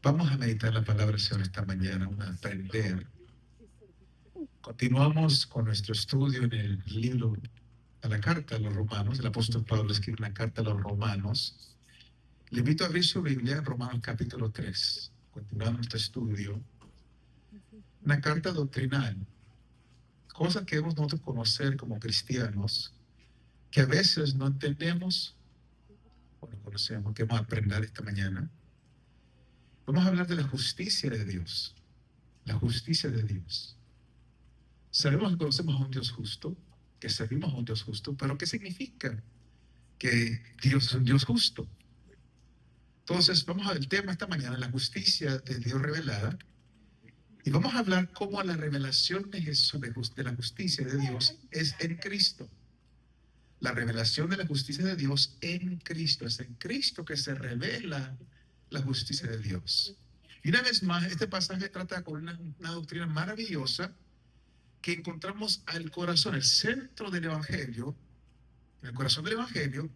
Vamos a meditar la palabra del Señor esta mañana, a aprender. Continuamos con nuestro estudio en el libro, a la carta a los romanos. El apóstol Pablo escribe una carta a los romanos. Le invito a abrir su Biblia en Romanos capítulo 3. Continuamos nuestro estudio. Una carta doctrinal. Cosas que debemos nosotros conocer como cristianos, que a veces no entendemos o no conocemos, que vamos a aprender esta mañana. Vamos a hablar de la justicia de Dios. La justicia de Dios. Sabemos que conocemos a un Dios justo, que servimos a un Dios justo, pero ¿qué significa que Dios es un Dios justo? Entonces, vamos al tema esta mañana, la justicia de Dios revelada, y vamos a hablar cómo la revelación de Jesús, de la justicia de Dios, es en Cristo. La revelación de la justicia de Dios en Cristo. Es en Cristo que se revela la justicia de Dios. Y una vez más, este pasaje trata con una doctrina maravillosa que encontramos al corazón, el centro del Evangelio, en el corazón del Evangelio,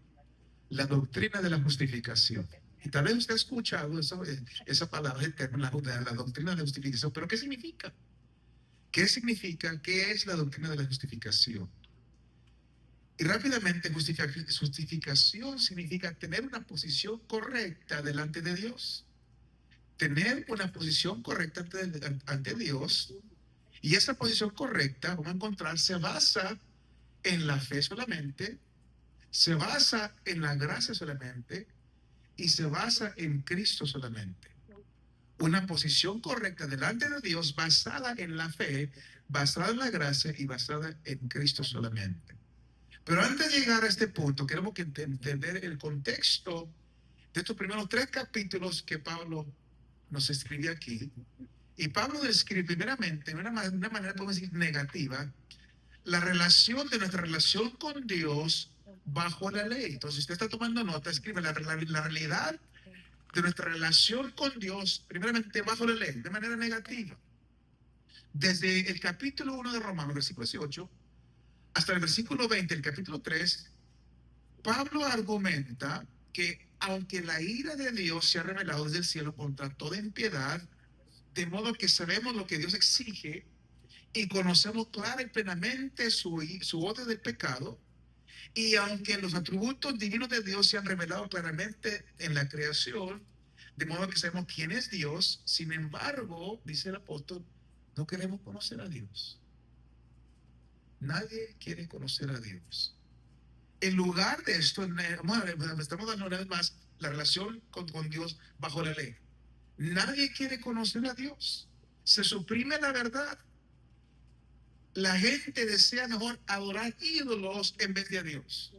la doctrina de la justificación. Y tal vez usted ha escuchado esa palabra eterna, la doctrina de la justificación, pero ¿qué significa? ¿Qué significa? ¿Qué es la doctrina de la justificación? Y rápidamente, justificación significa tener una posición correcta delante de Dios. Tener una posición correcta ante Dios. Y esa posición correcta, vamos a encontrar, se basa en la fe solamente, se basa en la gracia solamente y se basa en Cristo solamente. Una posición correcta delante de Dios basada en la fe, basada en la gracia y basada en Cristo solamente. Pero antes de llegar a este punto, queremos que entender el contexto de estos primeros 3 capítulos que Pablo nos escribe aquí. Y Pablo describe primeramente, de una manera, podemos decir, negativa, la relación de nuestra relación con Dios bajo la ley. Entonces, si usted está tomando nota, escribe la realidad de nuestra relación con Dios, primeramente bajo la ley, de manera negativa. Desde el capítulo 1 de Romanos, versículo 18, hasta el versículo 20, el capítulo 3, Pablo argumenta que aunque la ira de Dios se ha revelado desde el cielo contra toda impiedad, de modo que sabemos lo que Dios exige y conocemos clara y plenamente su odio del pecado, y aunque los atributos divinos de Dios se han revelado claramente en la creación, de modo que sabemos quién es Dios, sin embargo, dice el apóstol, no queremos conocer a Dios. Nadie quiere conocer a Dios. En lugar de esto, estamos dando una vez más la relación con Dios bajo la ley. Nadie quiere conocer a Dios. Se suprime la verdad. La gente desea mejor adorar ídolos en vez de a Dios.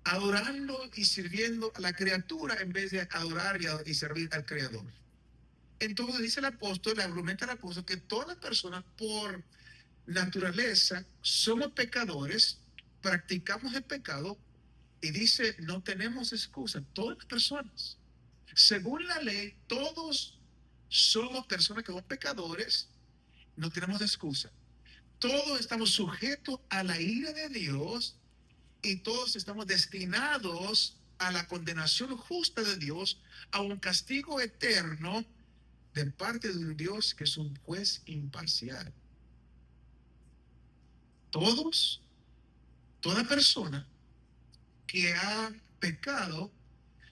Adorando y sirviendo a la criatura en vez de adorar y servir al Creador. Entonces dice el apóstol, le argumenta el apóstol que todas las personas por naturaleza somos pecadores, practicamos el pecado y dice, no tenemos excusa, todas las personas. Según la ley, todos somos personas que son pecadores, no tenemos excusa. Todos estamos sujetos a la ira de Dios y todos estamos destinados a la condenación justa de Dios, a un castigo eterno de parte de un Dios que es un juez imparcial. Todos, toda persona que ha pecado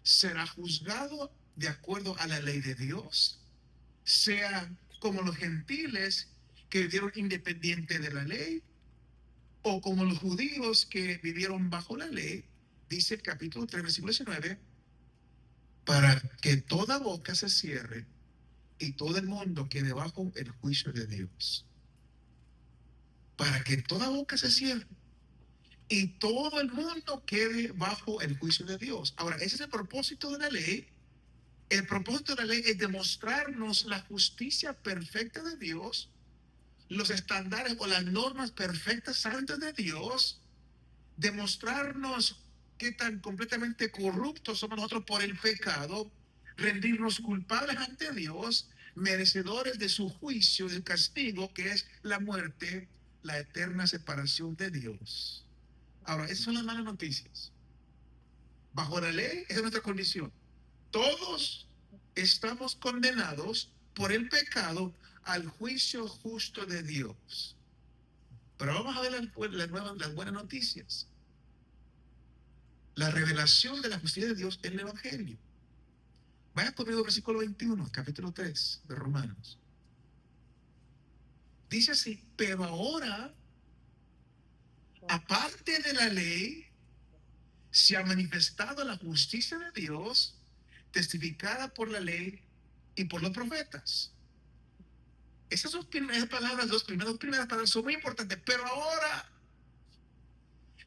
será juzgado de acuerdo a la ley de Dios, sea como los gentiles que vivieron independiente de la ley, o como los judíos que vivieron bajo la ley, dice el capítulo 3, versículo 19, para que toda boca se cierre y todo el mundo quede bajo el juicio de Dios. Para que toda boca se cierre y todo el mundo quede bajo el juicio de Dios. Ahora, ese es el propósito de la ley. El propósito de la ley es demostrarnos la justicia perfecta de Dios, los estándares o las normas perfectas santas de Dios, demostrarnos qué tan completamente corruptos somos nosotros por el pecado, rendirnos culpables ante Dios, merecedores de su juicio, del castigo que es la muerte, la eterna separación de Dios. Ahora, esas son las malas noticias. Bajo la ley, esa es nuestra condición. Todos estamos condenados por el pecado al juicio justo de Dios. Pero vamos a ver las buenas noticias. La revelación de la justicia de Dios en el Evangelio. Vaya conmigo al versículo 21, capítulo 3 de Romanos. Dice así: pero ahora, aparte de la ley, se ha manifestado la justicia de Dios, testificada por la ley y por los profetas. Esas dos primeras palabras, dos primeras palabras son muy importantes. Pero ahora,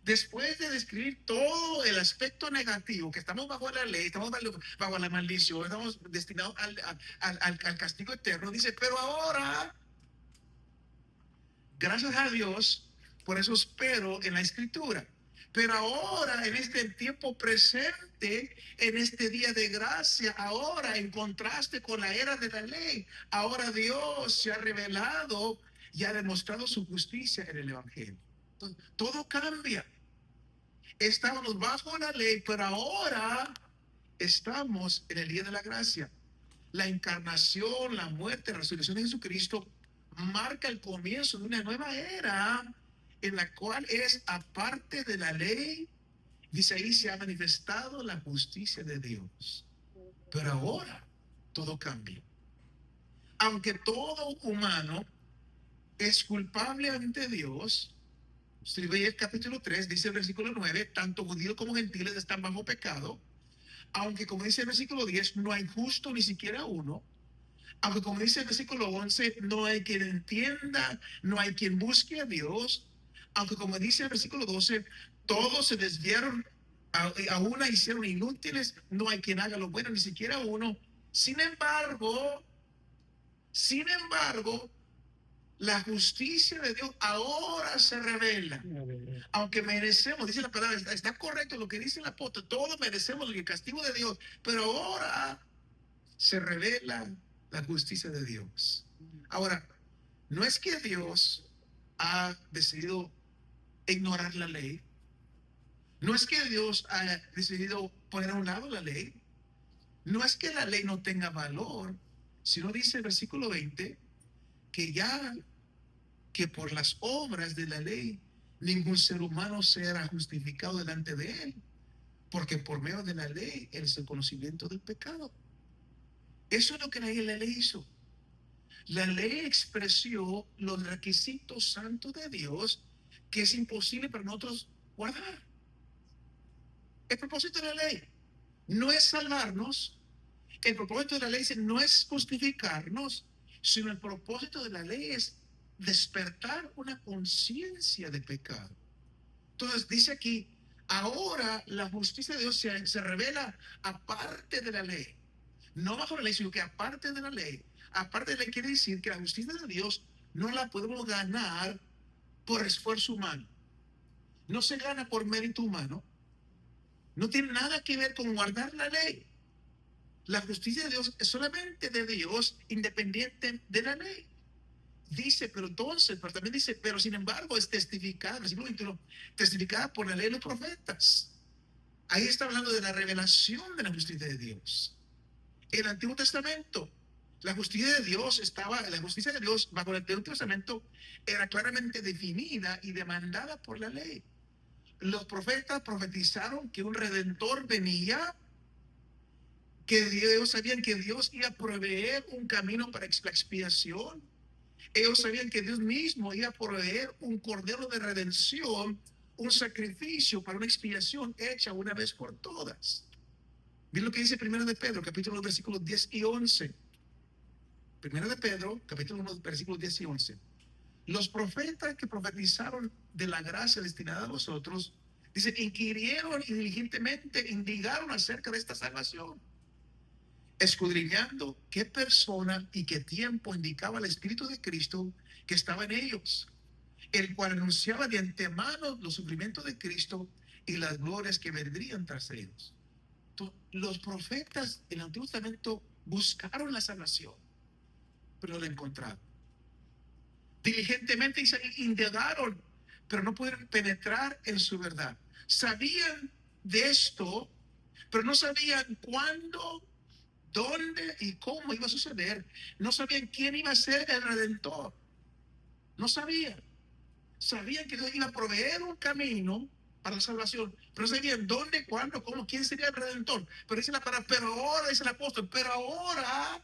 después de describir todo el aspecto negativo, que estamos bajo la ley, estamos bajo la maldición, estamos destinados al castigo eterno, dice: pero ahora, gracias a Dios, por eso espero en la Escritura. Pero ahora, en este tiempo presente, en este día de gracia, ahora, en contraste con la era de la ley, ahora Dios se ha revelado y ha demostrado su justicia en el Evangelio. Entonces, todo cambia. Estábamos bajo la ley, pero ahora estamos en el día de la gracia. La encarnación, la muerte, la resurrección de Jesucristo marca el comienzo de una nueva era en la cual es, aparte de la ley, dice ahí, se ha manifestado la justicia de Dios. Pero ahora todo cambia. Aunque todo humano es culpable ante Dios, si ve el capítulo 3, dice el versículo 9, tanto judíos como gentiles están bajo pecado, aunque como dice el versículo 10, no hay justo ni siquiera uno, aunque como dice el versículo 11, no hay quien entienda, no hay quien busque a Dios, aunque como dice el versículo 12, todos se desviaron, a una hicieron inútiles, no hay quien haga lo bueno, ni siquiera uno. Sin embargo, la justicia de Dios ahora se revela. Aunque merecemos, dice la palabra, está correcto lo que dice el apóstol, todos merecemos el castigo de Dios, pero ahora se revela la justicia de Dios. Ahora, no es que Dios ha decidido ignorar la ley, no es que Dios ha decidido poner a un lado la ley, no es que la ley no tenga valor, sino dice el versículo 20 que ya que por las obras de la ley ningún ser humano será justificado delante de él, porque por medio de la ley es el conocimiento del pecado. Eso es lo que la ley hizo. La ley expresó los requisitos santos de Dios que es imposible para nosotros guardar. El propósito de la ley no es salvarnos, el propósito de la ley no es justificarnos, sino el propósito de la ley es despertar una conciencia de pecado. Entonces dice aquí, ahora la justicia de Dios se revela aparte de la ley. No bajo la ley, sino que aparte de la ley. Aparte de la ley quiere decir que la justicia de Dios no la podemos ganar por esfuerzo humano. No se gana por mérito humano. No tiene nada que ver con guardar la ley. La justicia de Dios es solamente de Dios, independiente de la ley. Dice, pero entonces, pero también dice, pero sin embargo es testificada, versículo 21, testificada por la ley de los profetas. Ahí está hablando de la revelación de la justicia de Dios. El Antiguo Testamento, la justicia de Dios bajo el Antiguo Testamento era claramente definida y demandada por la ley. Los profetas profetizaron que un redentor venía, que ellos sabían que Dios iba a proveer un camino para la expiación. Ellos sabían que Dios mismo iba a proveer un cordero de redención, un sacrificio para una expiación hecha una vez por todas. Miren lo que dice 1 de Pedro, capítulo 1, versículos 10 y 11. 1 de Pedro, capítulo 1, versículos 10 y 11. Los profetas que profetizaron de la gracia destinada a vosotros, dicen, inquirieron y diligentemente indigaron acerca de esta salvación, escudriñando qué persona y qué tiempo indicaba el Espíritu de Cristo que estaba en ellos, el cual anunciaba de antemano los sufrimientos de Cristo y las glorias que vendrían tras ellos. Entonces, los profetas en el Antiguo Testamento buscaron la salvación, pero no la encontraron. Diligentemente indagaron, pero no pudieron penetrar en su verdad. Sabían de esto, pero no sabían cuándo dónde y cómo iba a suceder. No sabían quién iba a ser el Redentor. No sabían. Sabían que Dios iba a proveer un camino para la salvación, pero no sabían dónde, cuándo, cómo, quién sería el Redentor. Pero dice la palabra, pero ahora, dice el apóstol, pero ahora,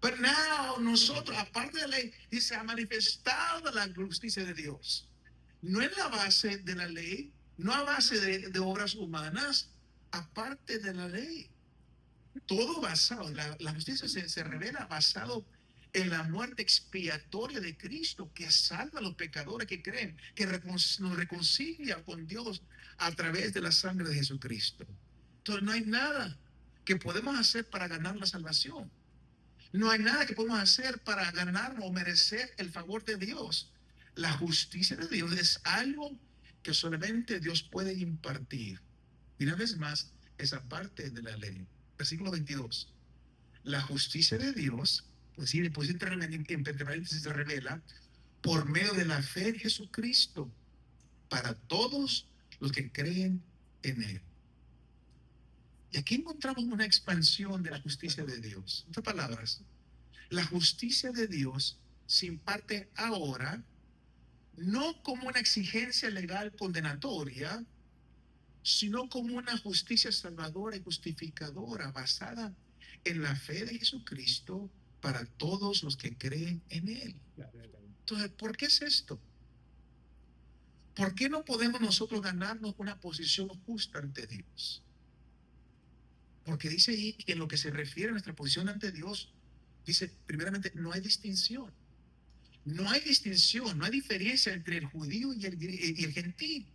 but now, nosotros, aparte de la ley, dice, ha manifestado la justicia de Dios. No en la base de la ley, no a base de obras humanas, aparte de la ley. Todo basado, la justicia se revela basado en la muerte expiatoria de Cristo, que salva a los pecadores que creen, que nos reconcilia con Dios a través de la sangre de Jesucristo. Entonces no hay nada que podemos hacer para ganar la salvación. No hay nada que podemos hacer para ganar o merecer el favor de Dios. La justicia de Dios es algo que solamente Dios puede impartir. Y una vez más, esa parte de la ley. Versículo 22. La justicia de Dios, pues entre paréntesis, se revela por medio de la fe en Jesucristo para todos los que creen en Él. Y aquí encontramos una expansión de la justicia de Dios. En otras palabras, la justicia de Dios se imparte ahora no como una exigencia legal condenatoria, sino como una justicia salvadora y justificadora basada en la fe de Jesucristo para todos los que creen en Él. Entonces, ¿por qué es esto? ¿Por qué no podemos nosotros ganarnos una posición justa ante Dios? Porque dice ahí que en lo que se refiere a nuestra posición ante Dios, dice, primeramente, no hay distinción. No hay distinción, no hay diferencia entre el judío y el gentil.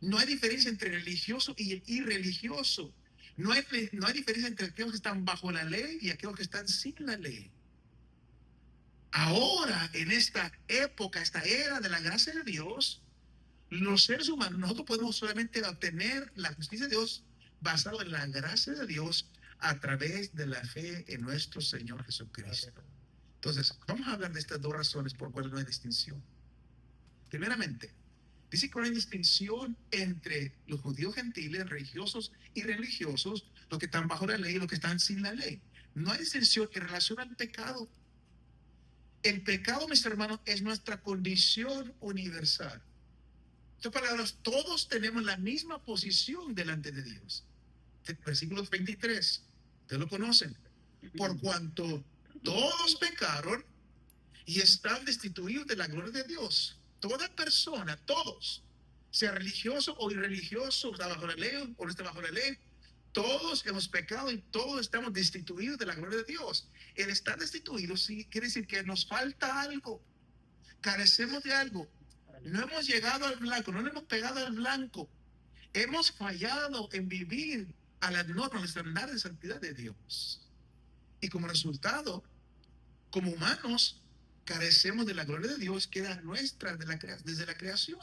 No hay diferencia entre el religioso y el irreligioso. No hay diferencia entre aquellos que están bajo la ley y aquellos que están sin la ley. Ahora, en esta época, esta era de la gracia de Dios, los seres humanos, nosotros podemos solamente obtener la justicia de Dios basado en la gracia de Dios a través de la fe en nuestro Señor Jesucristo. Entonces, vamos a hablar de estas dos razones por cuales no hay distinción. Primeramente, dice que no hay distinción entre los judíos gentiles, religiosos y religiosos, los que están bajo la ley y los que están sin la ley. No hay distinción en relación al pecado. El pecado, mis hermanos, es nuestra condición universal. En otras palabras, todos tenemos la misma posición delante de Dios. Versículo 23, ustedes lo conocen. Por cuanto todos pecaron y están destituidos de la gloria de Dios. Toda persona, todos, sea religioso o irreligioso, está bajo la ley o no está bajo la ley, todos hemos pecado y todos estamos destituidos de la gloria de Dios. El estar destituido sí quiere decir que nos falta algo, carecemos de algo. No hemos llegado al blanco, no le hemos pegado al blanco. Hemos fallado en vivir a las normas, al estándar de santidad de Dios. Y como resultado, como humanos, carecemos de la gloria de Dios que era nuestra desde la creación.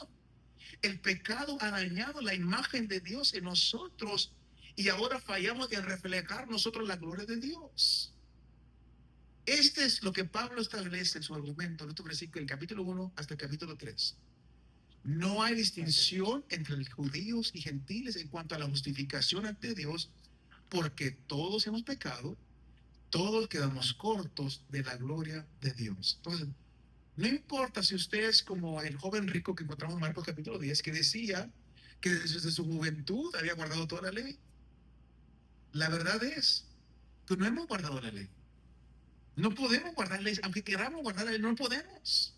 El pecado ha dañado la imagen de Dios en nosotros y ahora fallamos en reflejar nosotros la gloria de Dios. Este es lo que Pablo establece en su argumento en este versículo, el capítulo 1 hasta el capítulo 3. No hay distinción entre judíos y gentiles en cuanto a la justificación ante Dios, porque todos hemos pecado, todos quedamos cortos de la gloria de Dios. Entonces, no importa si usted es como el joven rico que encontramos en Marcos capítulo 10, que decía que desde su juventud había guardado toda la ley. La verdad es que no hemos guardado la ley. No podemos guardar la ley, aunque queramos guardar la ley, no podemos.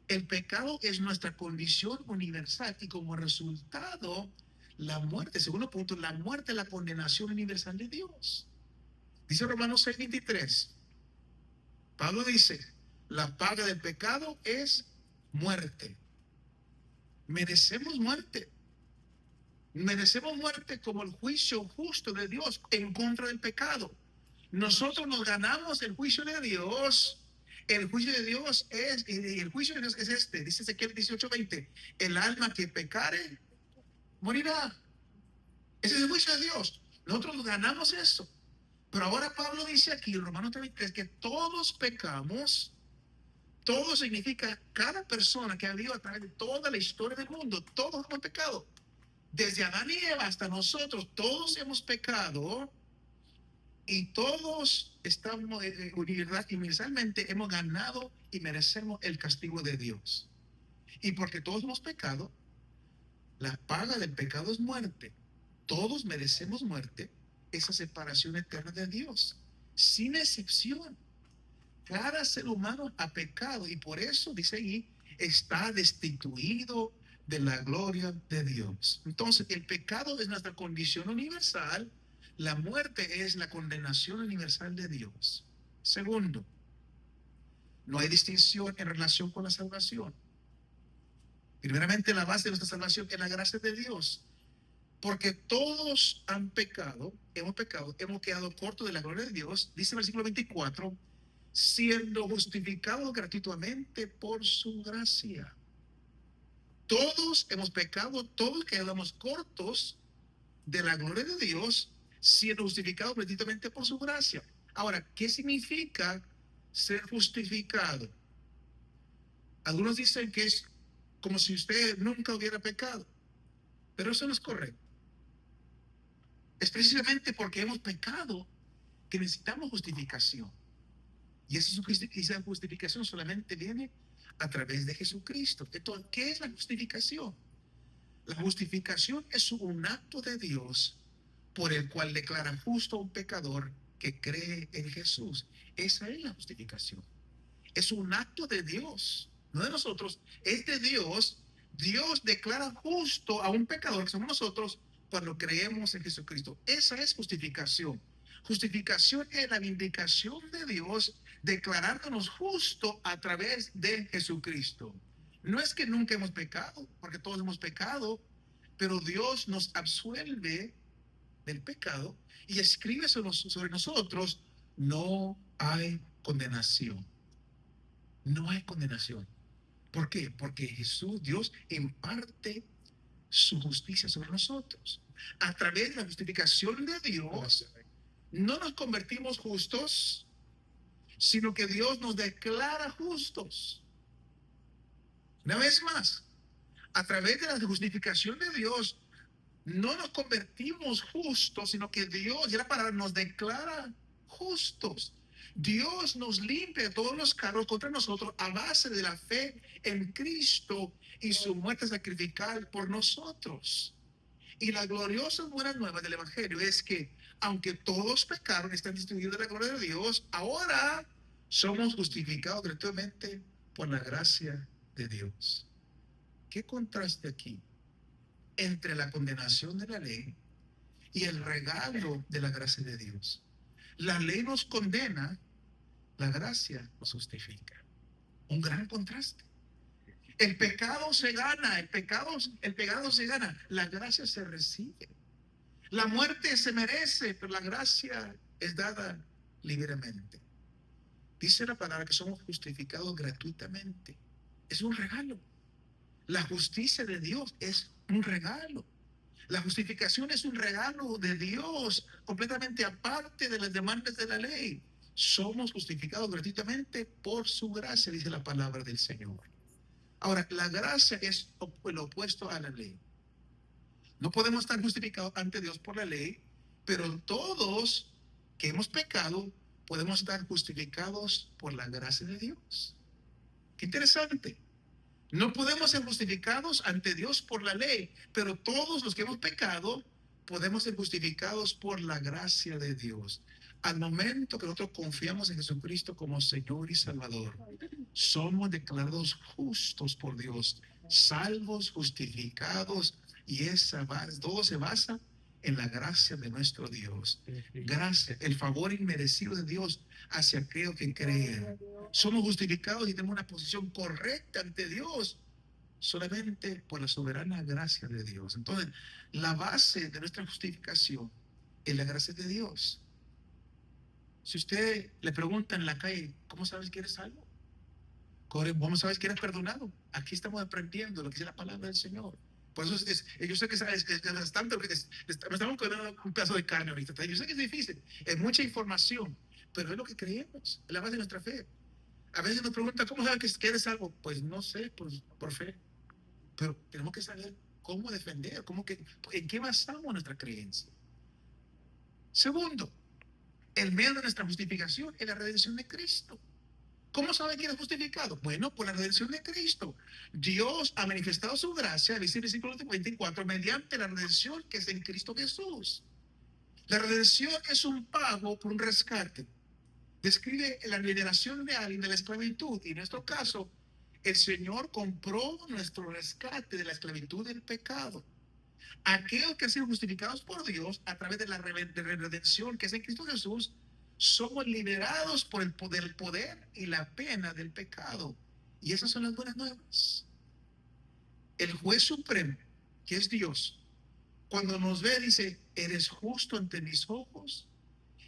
El pecado es nuestra condición universal y como resultado, la muerte, segundo punto, la muerte es la condenación universal de Dios. Dice Romanos 6:23. Pablo dice, la paga del pecado es muerte. Merecemos muerte. Merecemos muerte como el juicio justo de Dios en contra del pecado. Nosotros nos ganamos el juicio de Dios. El juicio de Dios es, y el juicio de Dios es este, dice Ezequiel 18:20, el alma que pecare, morirá. Ese es el juicio de Dios. Nosotros nos ganamos eso. Pero ahora Pablo dice aquí en Romanos 3:3 que todos pecamos. Todo significa cada persona que ha vivido a través de toda la historia del mundo, todos hemos pecado. Desde Adán y Eva hasta nosotros, todos hemos pecado Y todos estamos, universalmente hemos ganado y merecemos el castigo de Dios. Y porque todos hemos pecado, la paga del pecado es muerte. Todos merecemos muerte, esa separación eterna de Dios, sin excepción. Cada ser humano ha pecado y por eso, dice ahí, está destituido de la gloria de Dios. Entonces, el pecado es nuestra condición universal, la muerte es la condenación universal de Dios. Segundo, no hay distinción en relación con la salvación. Primeramente, la base de nuestra salvación es la gracia de Dios. Porque todos han pecado, hemos quedado cortos de la gloria de Dios, dice el versículo 24, siendo justificados gratuitamente por su gracia. Todos hemos pecado, todos quedamos cortos de la gloria de Dios, siendo justificados gratuitamente por su gracia. Ahora, ¿qué significa ser justificado? Algunos dicen que es como si usted nunca hubiera pecado, pero eso no es correcto. Es precisamente porque hemos pecado que necesitamos justificación. Y esa justificación solamente viene a través de Jesucristo. Entonces, ¿qué es la justificación? La justificación es un acto de Dios por el cual declara justo a un pecador que cree en Jesús. Esa es la justificación. Es un acto de Dios, no de nosotros, es de Dios. Dios declara justo a un pecador que somos nosotros cuando creemos en Jesucristo. Esa es justificación. Justificación es la vindicación de Dios declarándonos justo a través de Jesucristo. No es que nunca hemos pecado, porque todos hemos pecado, pero Dios nos absuelve del pecado y escribe sobre nosotros, no hay condenación. No hay condenación. ¿Por qué? Porque Jesús, Dios, imparte su justicia sobre nosotros. A través de la justificación de Dios, no nos convertimos justos, sino que Dios nos declara justos. Una vez más, a través de la justificación de Dios, no nos convertimos justos, sino que Dios, ya la palabra, nos declara justos. Dios nos limpia de todos los cargos contra nosotros a base de la fe en Cristo y su muerte sacrificial por nosotros. Y la gloriosa buena nueva del Evangelio es que, aunque todos pecaron, están destituidos de la gloria de Dios, ahora somos justificados gratuitamente por la gracia de Dios. ¿Qué contraste aquí entre la condenación de la ley y el regalo de la gracia de Dios? La ley nos condena, la gracia nos justifica. Un gran contraste. El pecado se gana, el pecado se gana, la gracia se recibe. La muerte se merece, pero la gracia es dada libremente. Dice la palabra que somos justificados gratuitamente. Es un regalo. La justicia de Dios es un regalo. La justificación es un regalo de Dios, completamente aparte de las demandas de la ley. Somos justificados gratuitamente por su gracia, dice la palabra del Señor. Ahora, la gracia es lo opuesto a la ley. No podemos estar justificados ante Dios por la ley, pero todos que hemos pecado podemos estar justificados por la gracia de Dios. Qué interesante. No podemos ser justificados ante Dios por la ley, pero todos los que hemos pecado podemos ser justificados por la gracia de Dios. Al momento que nosotros confiamos en Jesucristo como Señor y Salvador, somos declarados justos por Dios, salvos, justificados, y todo se basa en la gracia de nuestro Dios. Gracia, el favor inmerecido de Dios hacia aquellos que creen. Somos justificados y tenemos una posición correcta ante Dios solamente por la soberana gracia de Dios. Entonces, la base de nuestra justificación es la gracia de Dios. Si usted le pregunta en la calle, ¿cómo sabes que eres salvo? ¿Cómo sabes que eres perdonado? Aquí estamos aprendiendo lo que dice la palabra del Señor. Por eso yo sé que sabes que es tanto, me estamos comiendo un pedazo de carne ahorita. Yo sé que es difícil, es mucha información, pero es lo que creemos, es la base de nuestra fe. A veces nos preguntan, ¿cómo sabes que eres salvo? Pues no sé, por fe. Pero tenemos que saber cómo defender, en qué basamos nuestra creencia. Segundo, El medio de nuestra justificación es la redención de Cristo. ¿Cómo sabe quién es justificado? Bueno, por la redención de Cristo. Dios ha manifestado su gracia, dice el versículo 24, mediante la redención que es en Cristo Jesús. La redención es un pago por un rescate. Describe la liberación de alguien de la esclavitud. Y en nuestro caso, el Señor compró nuestro rescate de la esclavitud del pecado. Aquellos que han sido justificados por Dios a través de la redención que es en Cristo Jesús, somos liberados por el poder y la pena del pecado. Y esas son las buenas nuevas. El juez supremo, que es Dios, cuando nos ve, dice: eres justo ante mis ojos,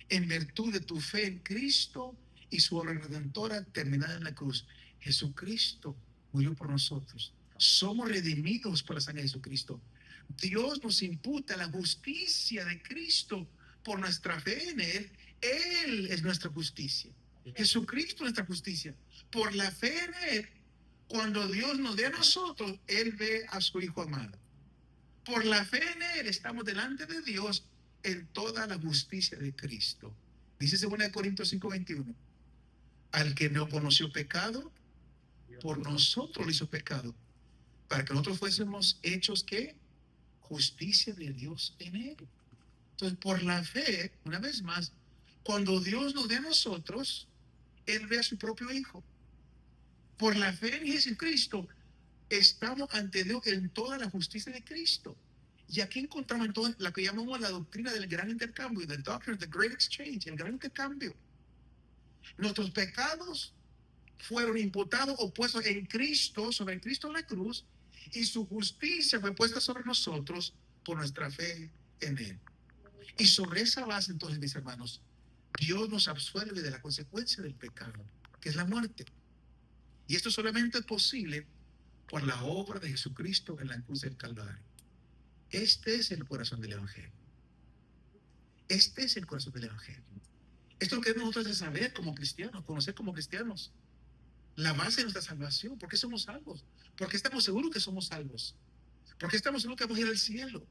en virtud de tu fe en Cristo y su obra redentora terminada en la cruz. Jesucristo murió por nosotros. Somos redimidos por la sangre de Jesucristo. Dios nos imputa la justicia de Cristo por nuestra fe en Él. Él es nuestra justicia. Jesucristo es nuestra justicia. Por la fe en Él, cuando Dios nos ve a nosotros, Él ve a su Hijo amado. Por la fe en Él estamos delante de Dios en toda la justicia de Cristo. Dice 2 Corintios 5:21. Al que no conoció pecado, por nosotros lo hizo pecado, para que nosotros fuésemos hechos, ¿qué? Justicia de Dios en Él. Entonces, por la fe, una vez más, cuando Dios nos ve a nosotros, Él ve a su propio Hijo. Por la fe en Jesucristo, estamos ante Dios en toda la justicia de Cristo. Y aquí encontramos entonces la que llamamos la doctrina del gran intercambio, the doctrine of the great exchange, el gran intercambio. Nuestros pecados fueron imputados o puestos en Cristo, sobre Cristo en la cruz, y su justicia fue puesta sobre nosotros por nuestra fe en Él. Y sobre esa base, entonces, mis hermanos, Dios nos absuelve de la consecuencia del pecado, que es la muerte. Y esto solamente es posible por la obra de Jesucristo en la cruz del Calvario. Este es el corazón del Evangelio. Este es el corazón del Evangelio. Esto es lo que nosotros debemos saber como cristianos, conocer como cristianos. La base de nuestra salvación. ¿Por qué somos salvos? Porque estamos seguros que somos salvos. Porque estamos seguros que vamos a ir al cielo.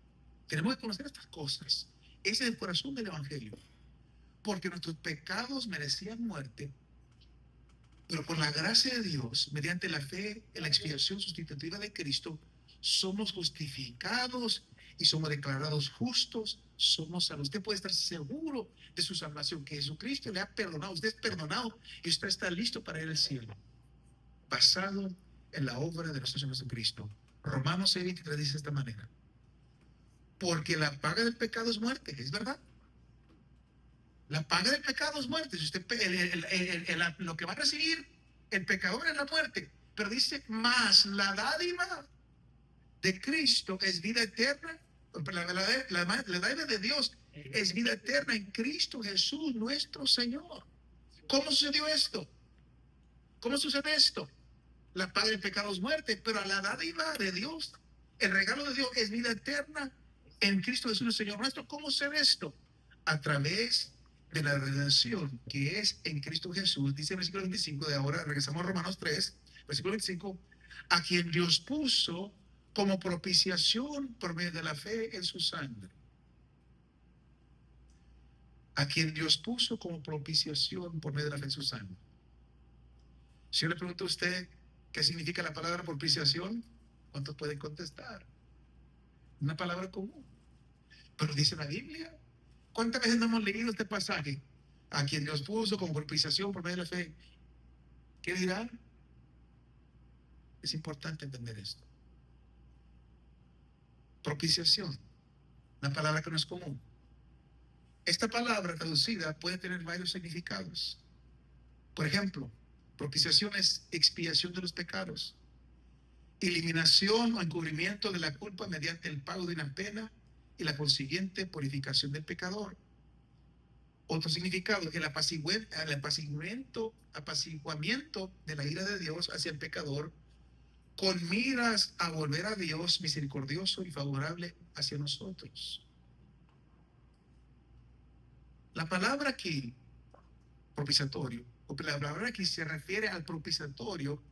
Tenemos que conocer estas cosas. Ese es el corazón del Evangelio. Porque nuestros pecados merecían muerte, pero por la gracia de Dios, mediante la fe en la expiación sustitutiva de Cristo, somos justificados y somos declarados justos, somos salvos. Usted puede estar seguro de su salvación, que Jesucristo le ha perdonado. Usted es perdonado y usted está listo para ir al cielo, basado en la obra de nuestro Señor Jesucristo. Romanos 6:23 dice de esta manera: porque la paga del pecado es muerte. Es verdad. La paga del pecado es muerte. Si usted, lo que va a recibir el pecador es la muerte. Pero dice: más la dádiva de Cristo es vida eterna. La dádiva de Dios es vida eterna en Cristo Jesús nuestro Señor. ¿Cómo sucedió esto? ¿Cómo sucede esto? La paga del pecado es muerte, pero la dádiva de Dios, el regalo de Dios, es vida eterna en Cristo Jesús nuestro Señor nuestro. ¿Cómo sucede esto? A través de la redención que es en Cristo Jesús. Dice el versículo 25 de ahora, regresamos a Romanos 3, versículo 25, a quien Dios puso como propiciación por medio de la fe en su sangre. A quien Dios puso como propiciación por medio de la fe en su sangre. Si yo le pregunto a usted qué significa la palabra propiciación, ¿cuántos pueden contestar? Una palabra común. Pero dice la Biblia. ¿Cuántas veces no hemos leído este pasaje? A quien Dios puso como propiciación por medio de la fe. ¿Qué dirán? Es importante entender esto. Propiciación, una palabra que no es común. Esta palabra traducida puede tener varios significados. Por ejemplo, propiciación es expiación de los pecados, eliminación o encubrimiento de la culpa mediante el pago de una pena y la consiguiente purificación del pecador. Otro significado, el apaciguamiento de la ira de Dios hacia el pecador, con miras a volver a Dios misericordioso y favorable hacia nosotros. La palabra aquí, propiciatorio, o la palabra aquí se refiere al propiciatorio,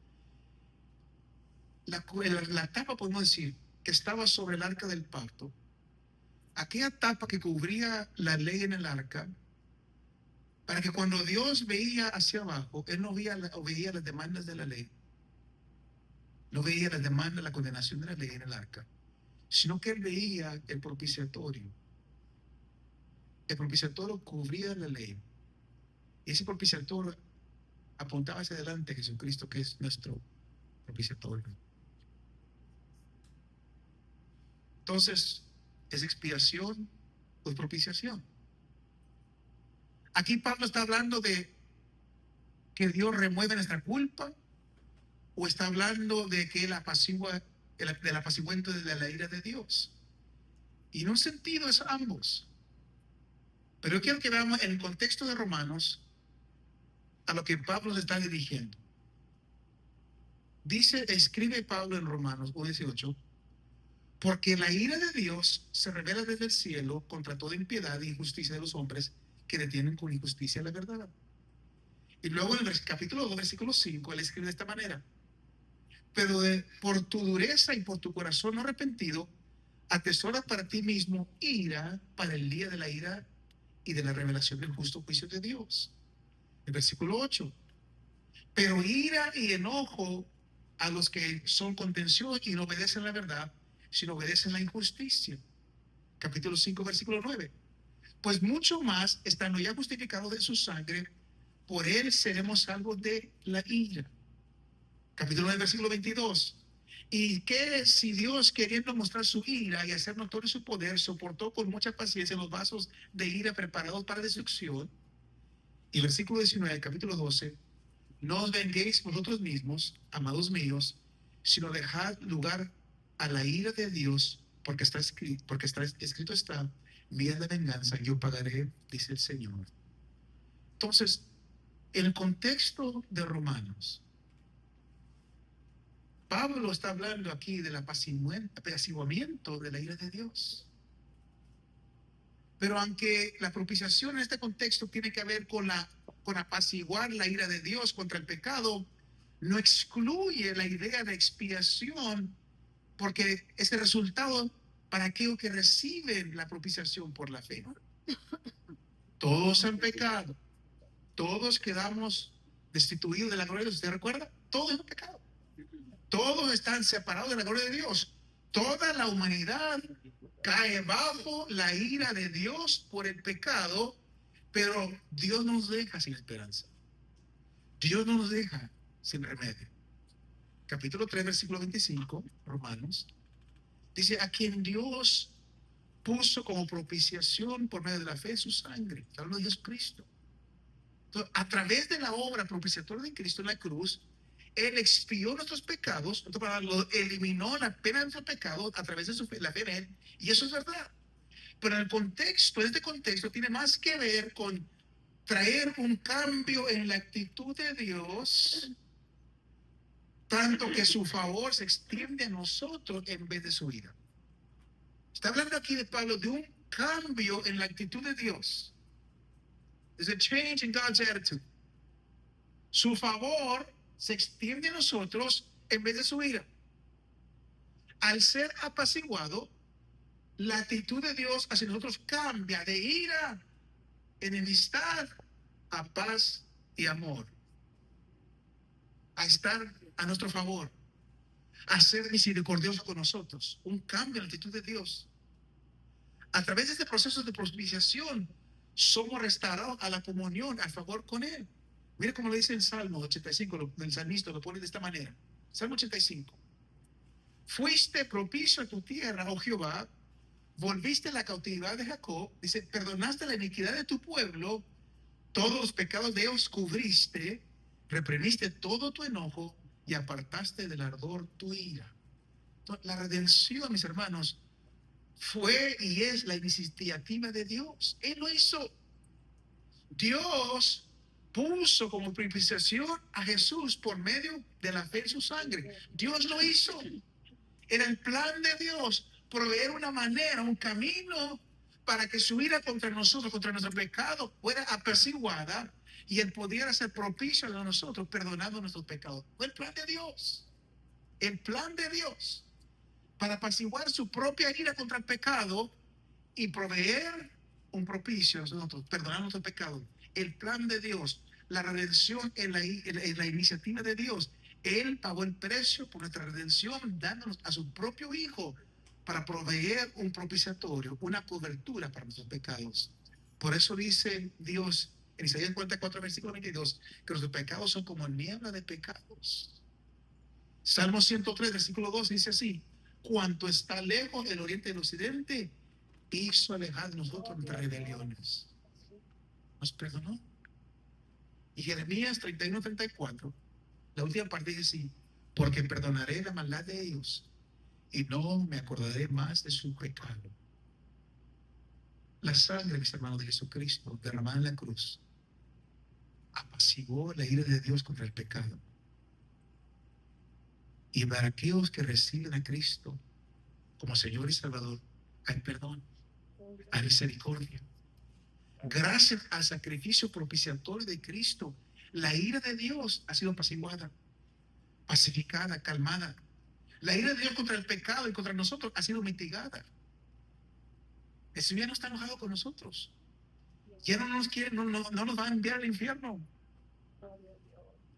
la tapa, podemos decir, que estaba sobre el arca del pacto. Aquella tapa que cubría la ley en el arca Para que cuando Dios veía hacia abajo, Él no veía las demandas de la ley, no veía las demandas, la condenación de la ley en el arca, sino que Él veía el propiciatorio. El propiciatorio cubría la ley. Y ese propiciatorio apuntaba hacia adelante a Jesucristo, que es nuestro propiciatorio. Entonces, ¿es expiación o es propiciación? Aquí Pablo está hablando de que Dios remueve nuestra culpa, o está hablando de que Él apacigua, del apaciguamiento de la ira de Dios. Y en un sentido es ambos. Pero yo quiero que veamos en el contexto de Romanos a lo que Pablo se está dirigiendo. Escribe Pablo en Romanos 1:18, porque la ira de Dios se revela desde el cielo contra toda impiedad e injusticia de los hombres que detienen con injusticia la verdad. Y luego en el capítulo 2, versículo 5, él escribe de esta manera: pero por tu dureza y por tu corazón no arrepentido, atesora para ti mismo ira para el día de la ira y de la revelación del justo juicio de Dios. El versículo 8, pero ira y enojo a los que son contenciosos y no obedecen la verdad, sino obedecen la injusticia. Capítulo 5, versículo 9, pues mucho más, estando ya justificados de su sangre, por él seremos salvos de la ira. Capítulo 9, versículo 22, y que si Dios, queriendo mostrar su ira y hacer notorio su poder, soportó con mucha paciencia los vasos de ira preparados para destrucción. Y versículo 19, capítulo 12, no os venguéis vosotros mismos, amados míos, sino dejad lugar a la ira de Dios, porque escrito está, mía de venganza, yo pagaré, dice el Señor. Entonces, en el contexto de Romanos, Pablo está hablando aquí del apaciguamiento de la ira de Dios. Pero aunque la propiciación en este contexto tiene que ver con apaciguar la ira de Dios contra el pecado, no excluye la idea de expiación, porque es el resultado para aquellos que reciben la propiciación por la fe. Todos han pecado, todos quedamos destituidos de la gloria de Dios. ¿Usted recuerda? Todos han pecado. Todos están separados de la gloria de Dios. Toda la humanidad cae bajo la ira de Dios por el pecado, pero Dios no nos deja sin esperanza. Dios no nos deja sin remedio. Capítulo 3, versículo 25, Romanos, dice: a quien Dios puso como propiciación por medio de la fe su sangre. Hablando de Jesucristo. Entonces, a través de la obra propiciatoria de Cristo en la cruz, Él expió nuestros pecados, eliminó la pena de nuestros pecados a través de la fe en Él, y eso es verdad. Pero el contexto, este contexto tiene más que ver con traer un cambio en la actitud de Dios, tanto que su favor se extiende a nosotros en vez de su ira. Está hablando aquí de Pablo de un cambio en la actitud de Dios. There's a change in God's attitude. Su favor se extiende a nosotros en vez de su ira. Al ser apaciguado, la actitud de Dios hacia nosotros cambia de ira, enemistad, a paz y amor. A estar a nuestro favor, a ser misericordioso con nosotros. Un cambio en la actitud de Dios. A través de este proceso de propiciación, somos restaurados a la comunión, al favor con Él. Mire cómo lo dice el Salmo 85, el salmista lo pone de esta manera. Salmo 85. Fuiste propicio a tu tierra, oh Jehová, volviste la cautividad de Jacob, dice, perdonaste la iniquidad de tu pueblo, todos los pecados de ellos cubriste, reprimiste todo tu enojo y apartaste del ardor tu ira. Entonces, la redención, mis hermanos, fue y es la iniciativa de Dios. Él lo hizo. Dios puso como propiciación a Jesús por medio de la fe en su sangre. Dios lo hizo. Era el plan de Dios proveer una manera, un camino para que su ira contra nosotros, contra nuestro pecado, fuera apaciguada y Él pudiera ser propicio a nosotros, perdonando nuestros pecados. Fue el plan de Dios. El plan de Dios para apaciguar su propia ira contra el pecado y proveer un propicio a nosotros, perdonar nuestros pecados el plan de Dios, la redención en la iniciativa de Dios. Él pagó el precio por nuestra redención, dándonos a su propio Hijo para proveer un propiciatorio, una cobertura para nuestros pecados. Por eso dice Dios en Isaías 44, versículo 22, que nuestros pecados son como niebla de pecados. Salmo 103, versículo 2 dice así: cuanto está lejos el oriente del occidente, hizo alejar de nosotros nuestras rebeliones. Nos perdonó. Y Jeremías 31, 34, la última parte dice así: porque perdonaré la maldad de ellos y no me acordaré más de su pecado. La sangre, mis hermanos, de Jesucristo derramada en la cruz apaciguó la ira de Dios contra el pecado. Y para aquellos que reciben a Cristo como Señor y Salvador, hay perdón, hay misericordia. Gracias al sacrificio propiciatorio de Cristo, la ira de Dios ha sido apaciguada, pacificada, calmada. La ira de Dios contra el pecado y contra nosotros ha sido mitigada. El Señor ya no está enojado con nosotros. Ya no nos quiere, no nos va a enviar al infierno.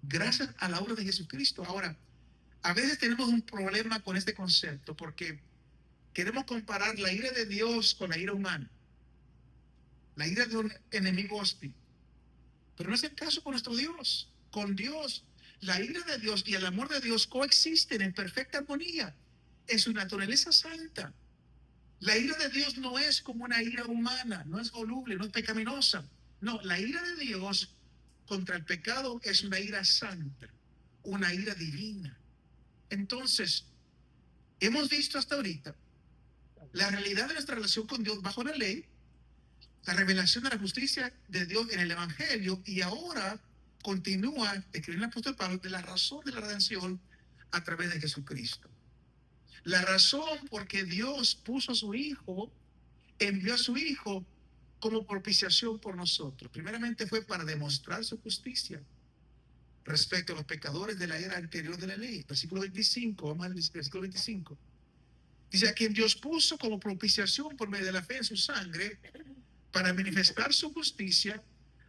Gracias a la obra de Jesucristo. Ahora, a veces tenemos un problema con este concepto porque queremos comparar la ira de Dios con la ira humana, la ira de un enemigo hostil. Pero no es el caso con nuestro Dios. Con Dios, la ira de Dios y el amor de Dios coexisten en perfecta armonía en su naturaleza santa. La ira de Dios no es como una ira humana, no es voluble, no es pecaminosa. No, la ira de Dios contra el pecado es una ira santa, una ira divina. Entonces, hemos visto hasta ahorita la realidad de nuestra relación con Dios bajo la ley, la revelación de la justicia de Dios en el Evangelio, y ahora continúa escribiendo el apóstol Pablo de la razón de la redención a través de Jesucristo. La razón por que Dios puso a su Hijo, envió a su Hijo como propiciación por nosotros. Primeramente fue para demostrar su justicia respecto a los pecadores de la era anterior de la ley. Versículo 25, vamos al versículo 25. Dice: a quien Dios puso como propiciación por medio de la fe en su sangre, para manifestar su justicia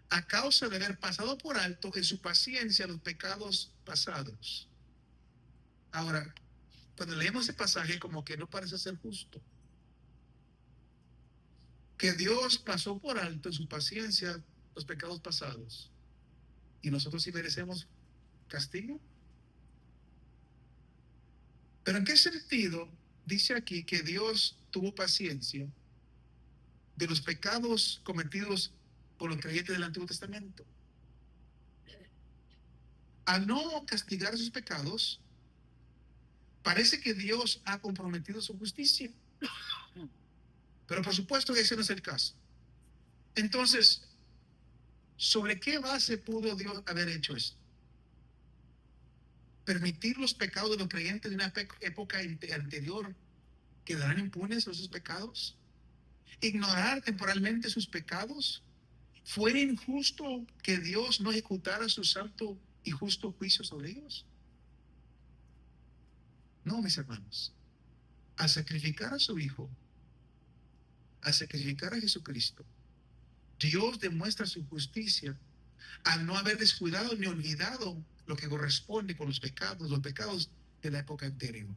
a causa de haber pasado por alto en su paciencia los pecados pasados. Ahora, cuando leemos ese pasaje, como que no parece ser justo. Que Dios pasó por alto en su paciencia los pecados pasados. Y nosotros sí merecemos castigo. Pero ¿en qué sentido dice aquí que Dios tuvo paciencia de los pecados cometidos por los creyentes del Antiguo Testamento? Al no castigar sus pecados, parece que Dios ha comprometido su justicia. Pero por supuesto que ese no es el caso. Entonces, ¿sobre qué base pudo Dios haber hecho esto? ¿Permitir los pecados de los creyentes de una época anterior quedarán impunes por sus pecados? ¿Ignorar temporalmente sus pecados? ¿Fue injusto que Dios no ejecutara su santo y justo juicio sobre ellos? No, mis hermanos. Al sacrificar a su Hijo, al sacrificar a Jesucristo, Dios demuestra su justicia al no haber descuidado ni olvidado lo que corresponde con los pecados de la época anterior.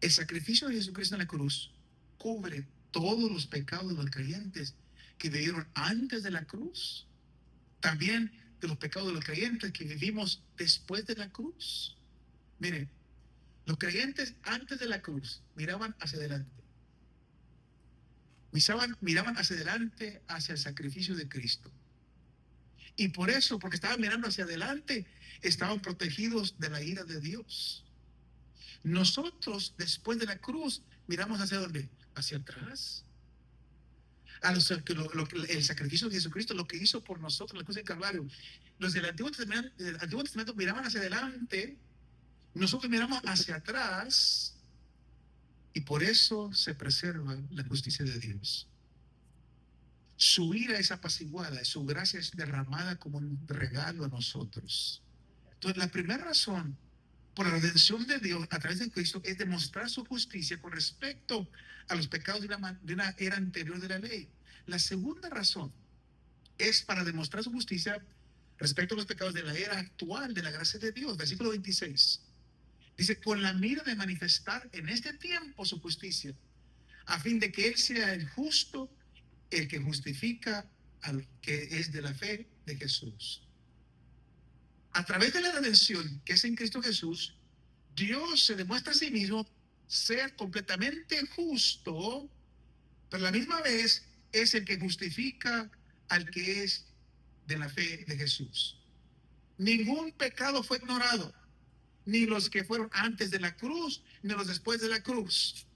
El sacrificio de Jesucristo en la cruz cubre todos los pecados de los creyentes que vivieron antes de la cruz, también de los pecados de los creyentes que vivimos después de la cruz. Miren, los creyentes antes de la cruz miraban hacia adelante. Miraban hacia adelante, hacia el sacrificio de Cristo. Y por eso, porque estaban mirando hacia adelante, estaban protegidos de la ira de Dios. Nosotros, después de la cruz, miramos hacia dónde? Hacia atrás. El sacrificio de Jesucristo, lo que hizo por nosotros en la cruz del Calvario. Los del Antiguo Testamento miraban hacia adelante, nosotros miramos hacia atrás, y por eso se preserva la justicia de Dios. Su ira es apaciguada y su gracia es derramada como un regalo a nosotros. Entonces, la primera razón por la redención de Dios a través de Cristo es demostrar su justicia con respecto a los pecados de una era anterior de la ley. La segunda razón es para demostrar su justicia respecto a los pecados de la era actual de la gracia de Dios. Versículo 26. Dice, con la mira de manifestar en este tiempo su justicia, a fin de que Él sea el justo, el que justifica al que es de la fe de Jesús. A través de la redención que es en Cristo Jesús, Dios se demuestra a sí mismo ser completamente justo, pero a la misma vez es el que justifica al que es de la fe de Jesús. Ningún pecado fue ignorado, ni los que fueron antes de la cruz, ni los después de la cruz.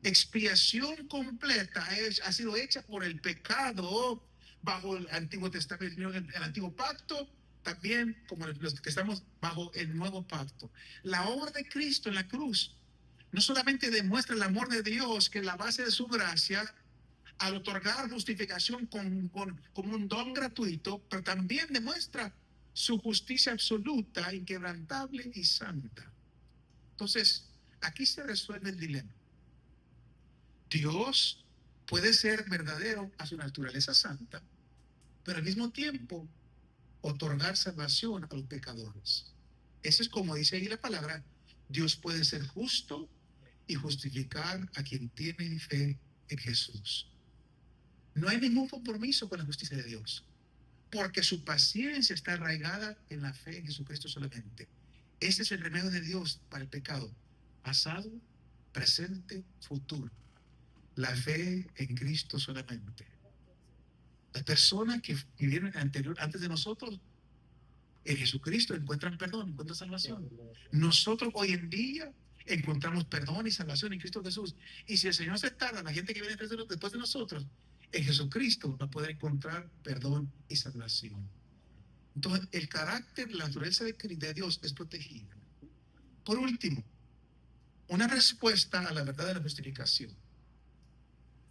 Expiación completa ha sido hecha por el pecado bajo el Antiguo Testamento, el Antiguo Pacto, también como los que estamos bajo el Nuevo Pacto. La obra de Cristo en la cruz no solamente demuestra el amor de Dios, que es la base de su gracia, al otorgar justificación como un don gratuito, pero también demuestra su justicia absoluta, inquebrantable y santa. Entonces, aquí se resuelve el dilema. Dios puede ser verdadero a su naturaleza santa, pero al mismo tiempo otorgar salvación a los pecadores. Eso es como dice ahí la palabra, Dios puede ser justo y justificar a quien tiene fe en Jesús. No hay ningún compromiso con la justicia de Dios, porque su paciencia está arraigada en la fe en Jesucristo solamente. Ese es el remedio de Dios para el pecado, pasado, presente, futuro. La fe en Cristo solamente. Las personas que vivieron antes de nosotros, en Jesucristo encuentran perdón, encuentran salvación. Nosotros hoy en día encontramos perdón y salvación en Cristo Jesús. Y si el Señor se tarda, la gente que viene después de nosotros, en Jesucristo va a poder encontrar perdón y salvación. Entonces, el carácter, la naturaleza de Dios es protegida. Por último, una respuesta a la verdad de la justificación.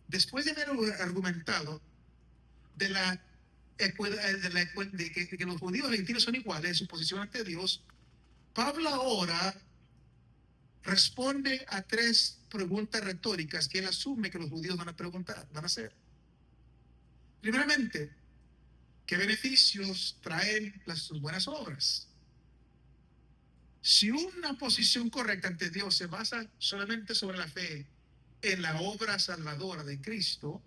Después de haber argumentado de que los judíos y los gentiles son iguales en su posición ante Dios, Pablo ahora responde a 3 preguntas retóricas que él asume que los judíos van a hacer. Primeramente, ¿qué beneficios traen sus buenas obras? Si una posición correcta ante Dios se basa solamente sobre la fe en la obra salvadora de Cristo,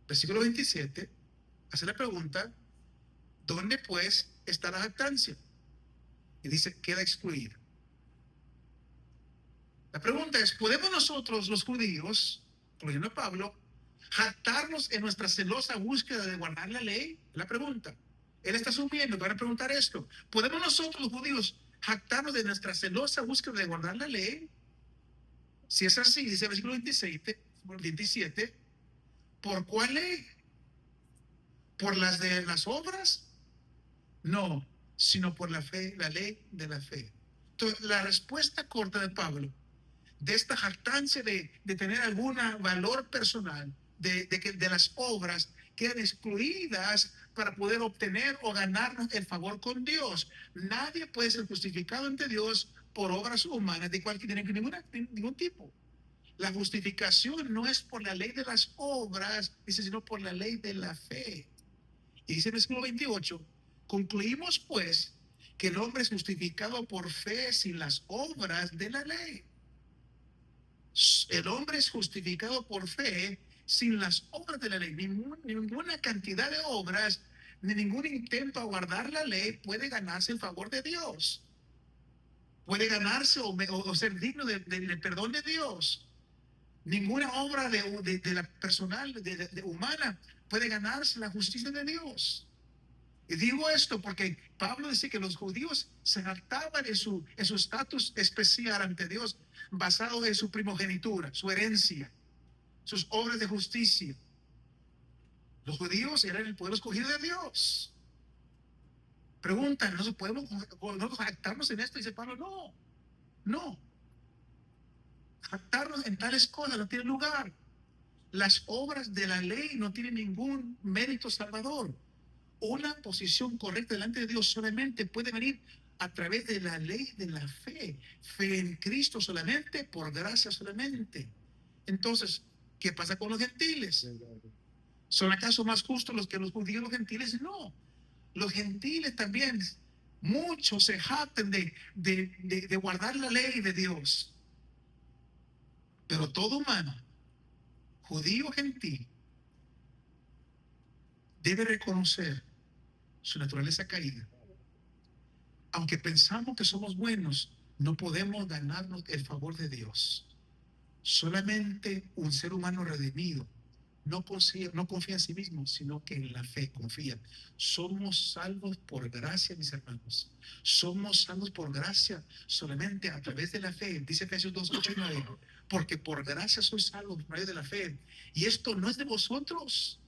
versículo 27, hace la pregunta, ¿dónde pues está la jactancia? Y dice, queda excluida. La pregunta es, ¿podemos nosotros los judíos, incluyendo a Pablo, jactarnos en nuestra celosa búsqueda de guardar la ley? Es la pregunta. Él está asumiendo, van a preguntar esto. ¿Podemos nosotros los judíos jactarnos de nuestra celosa búsqueda de guardar la ley? Si es así, dice el versículo 27, ¿por cuál ley? ¿Por las de las obras? No, sino por la fe, la ley de la fe. Entonces, la respuesta corta de Pablo, de esta jactancia de tener algún valor personal, de las obras quedan excluidas para poder obtener o ganarnos el favor con Dios. Nadie puede ser justificado ante Dios por obras humanas de ningún tipo. La justificación no es por la ley de las obras, dice, sino por la ley de la fe. Y dice en el versículo 28, concluimos pues que el hombre es justificado por fe sin las obras de la ley. El hombre es justificado por fe sin las obras de la ley. Ninguna cantidad de obras, ni ningún intento a guardar la ley puede ganarse el favor de Dios. Puede ganarse o ser digno del perdón de Dios. Ninguna obra de la personal, humana, puede ganarse la justicia de Dios. Y digo esto porque Pablo dice que los judíos se jactaban en su estatus especial ante Dios, basado en su primogenitura, su herencia, sus obras de justicia. Los judíos eran el pueblo escogido de Dios. Preguntan, ¿no podemos jactarnos en esto? Dice Pablo, no. Jactarnos en tales cosas no tiene lugar. Las obras de la ley no tienen ningún mérito salvador. Una posición correcta delante de Dios solamente puede venir a través de la ley de la fe. Fe en Cristo solamente, por gracia solamente. Entonces, ¿qué pasa con los gentiles? ¿Son acaso más justos los que los judíos, los gentiles? No. Los gentiles también, muchos se jactan de guardar la ley de Dios. Pero todo humano, judío o gentil, debe reconocer su naturaleza caída. Aunque pensamos que somos buenos, no podemos ganarnos el favor de Dios. Solamente un ser humano redimido no confía en sí mismo, sino que en la fe confía. Somos salvos por gracia, mis hermanos. Somos salvos por gracia solamente a través de la fe. Dice Efesios 2, 8 y 9. Porque por gracia sois salvos por medio de la fe. Y esto no es de vosotros,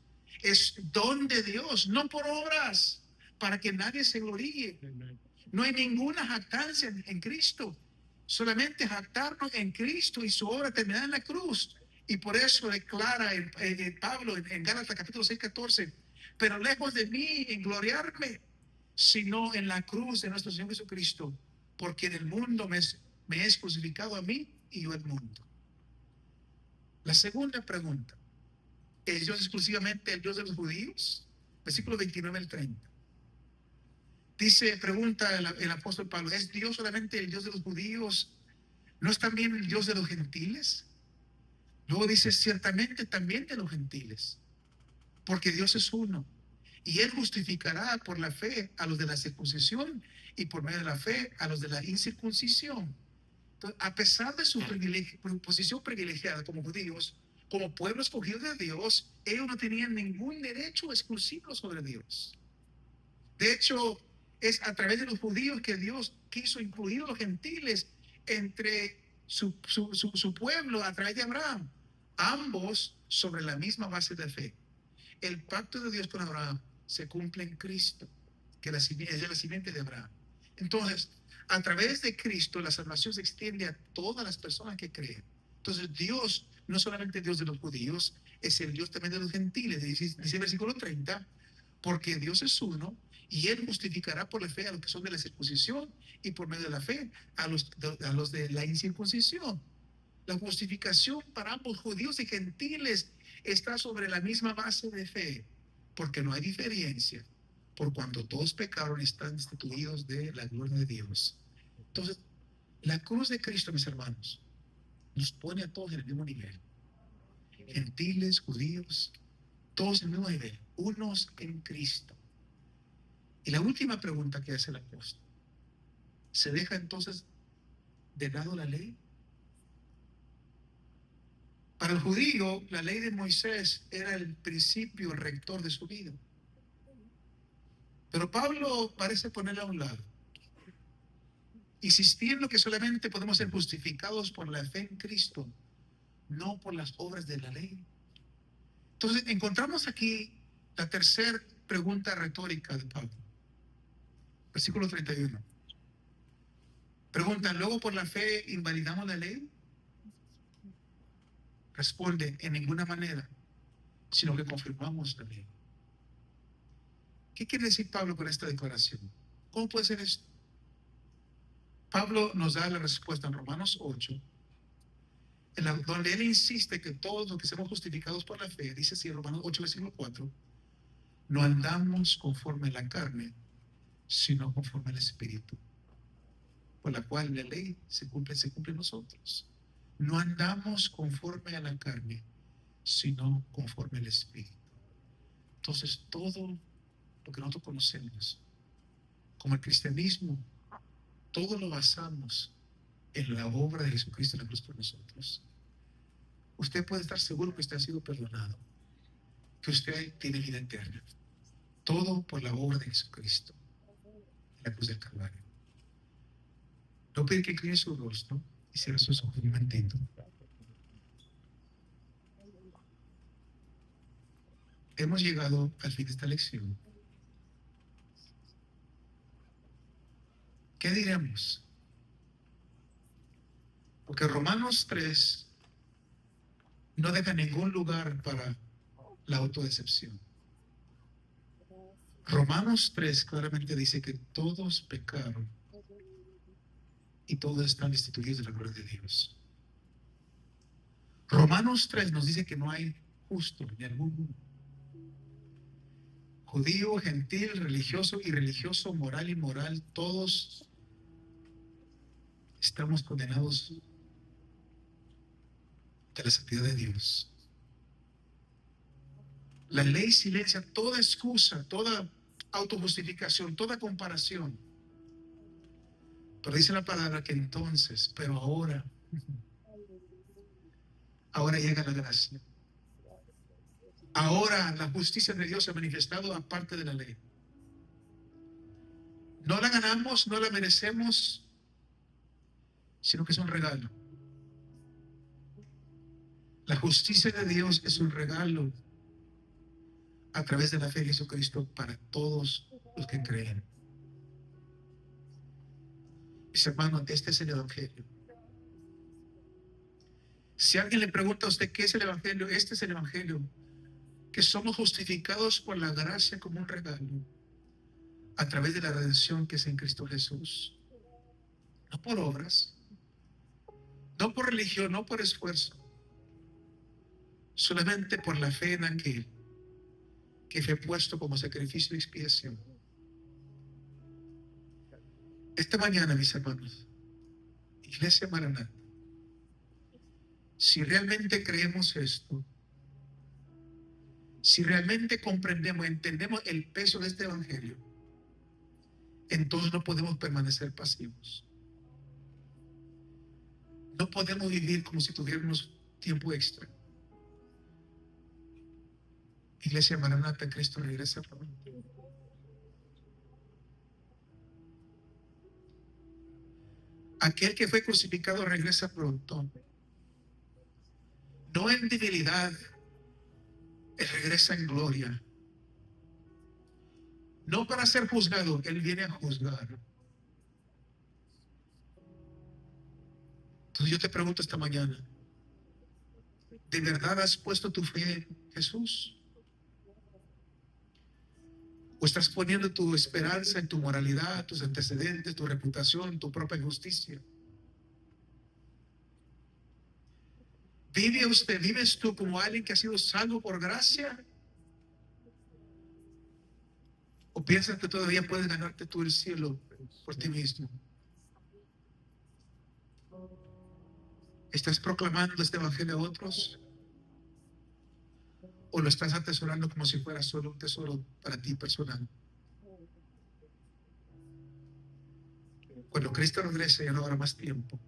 es don de Dios, no por obras, para que nadie se gloríe. No hay ninguna jactancia en Cristo. Solamente jactarnos en Cristo y su obra terminada en la cruz. Y por eso declara Pablo en Gálatas capítulo 6, 14, pero lejos de mí en gloriarme, sino en la cruz de nuestro Señor Jesucristo, porque en el mundo me es crucificado a mí y yo el mundo. La segunda pregunta, ¿es Dios exclusivamente el Dios de los judíos? Versículo 29 al 30. Dice, pregunta el apóstol Pablo, ¿es Dios solamente el Dios de los judíos? ¿No es también el Dios de los gentiles? Luego dice, ciertamente también de los gentiles, porque Dios es uno. Y Él justificará por la fe a los de la circuncisión y por medio de la fe a los de la incircuncisión. Entonces, a pesar de su posición privilegiada como judíos, como pueblo escogido de Dios, ellos no tenían ningún derecho exclusivo sobre Dios. De hecho, es a través de los judíos que Dios quiso incluir a los gentiles entre su pueblo a través de Abraham, ambos sobre la misma base de fe. El pacto de Dios con Abraham se cumple en Cristo, que es de la simiente de Abraham. Entonces, a través de Cristo, la salvación se extiende a todas las personas que creen. Entonces, Dios no solamente Dios de los judíos, es el Dios también de los gentiles. Dice el versículo 30, porque Dios es uno y Él justificará por la fe a los que son de la circuncisión y por medio de la fe a los de la incircuncisión. La justificación para ambos, judíos y gentiles, está sobre la misma base de fe, porque no hay diferencia, por cuanto todos pecaron y están destituidos de la gloria de Dios. Entonces, la cruz de Cristo, mis hermanos, nos pone a todos en el mismo nivel. Gentiles, judíos, todos en el mismo nivel, unos en Cristo. Y la última pregunta que hace el apóstol, ¿se deja entonces de lado la ley? Para el judío, la ley de Moisés era el principio rector de su vida. Pero Pablo parece ponerla a un lado, insistiendo que solamente podemos ser justificados por la fe en Cristo, no por las obras de la ley. Entonces, encontramos aquí la tercera pregunta retórica de Pablo. Versículo 31. Pregunta, ¿luego por la fe invalidamos la ley? Responde, en ninguna manera, sino que confirmamos la ley. ¿Qué quiere decir Pablo con esta declaración? ¿Cómo puede ser esto? Pablo nos da la respuesta en Romanos 8, donde él insiste que todos los que somos justificados por la fe, dice así en Romanos 8, versículo 4, no andamos conforme a la carne, sino conforme al Espíritu, por la cual la ley se cumple en nosotros. No andamos conforme a la carne, sino conforme al Espíritu. Entonces, todo lo que nosotros conocemos como el cristianismo, todo lo basamos en la obra de Jesucristo en la cruz por nosotros. Usted puede estar seguro que usted ha sido perdonado, que usted tiene vida eterna. Todo por la obra de Jesucristo en la cruz del Calvario. No pedir que incline su rostro y cierre sus ojos un momentito. Hemos llegado al fin de esta lección. ¿Qué diremos? Porque Romanos 3 no deja ningún lugar para la autodecepción. Romanos 3 claramente dice que todos pecaron y todos están destituidos de la gloria de Dios. Romanos 3 nos dice que no hay justo ni alguno. judío, gentil, religioso, irreligioso, moral, inmoral, todos estamos condenados de la santidad de Dios. La ley silencia toda excusa, toda autojustificación, toda comparación. Pero dice la palabra que entonces, pero ahora llega la gracia. Ahora la justicia de Dios se ha manifestado aparte de la ley. No la ganamos, no la merecemos, sino que es un regalo. La justicia de Dios es un regalo a través de la fe en Jesucristo para todos los que creen. Mis hermanos, este es el Evangelio. Si alguien le pregunta a usted qué es el Evangelio, este es el Evangelio. Que somos justificados por la gracia como un regalo a través de la redención que es en Cristo Jesús. No por obras, no por religión, no por esfuerzo, solamente por la fe en aquel que fue puesto como sacrificio de expiación. Esta mañana, mis hermanos, Iglesia Maranata, si realmente creemos esto, si realmente comprendemos, entendemos el peso de este Evangelio, entonces no podemos permanecer pasivos. No podemos vivir como si tuviéramos tiempo extra. Iglesia Maranata, Cristo regresa pronto. Aquel que fue crucificado regresa pronto. No en debilidad, Él regresa en gloria. No para ser juzgado, Él viene a juzgar. Entonces yo te pregunto esta mañana, ¿de verdad has puesto tu fe en Jesús? ¿O estás poniendo tu esperanza en tu moralidad, tus antecedentes, tu reputación, tu propia justicia? ¿Vives tú como alguien que ha sido salvo por gracia? ¿O piensas que todavía puedes ganarte tú el cielo por ti mismo? ¿Estás proclamando este evangelio a otros? ¿O lo estás atesorando como si fuera solo un tesoro para ti personal? Cuando Cristo regrese ya no habrá más tiempo.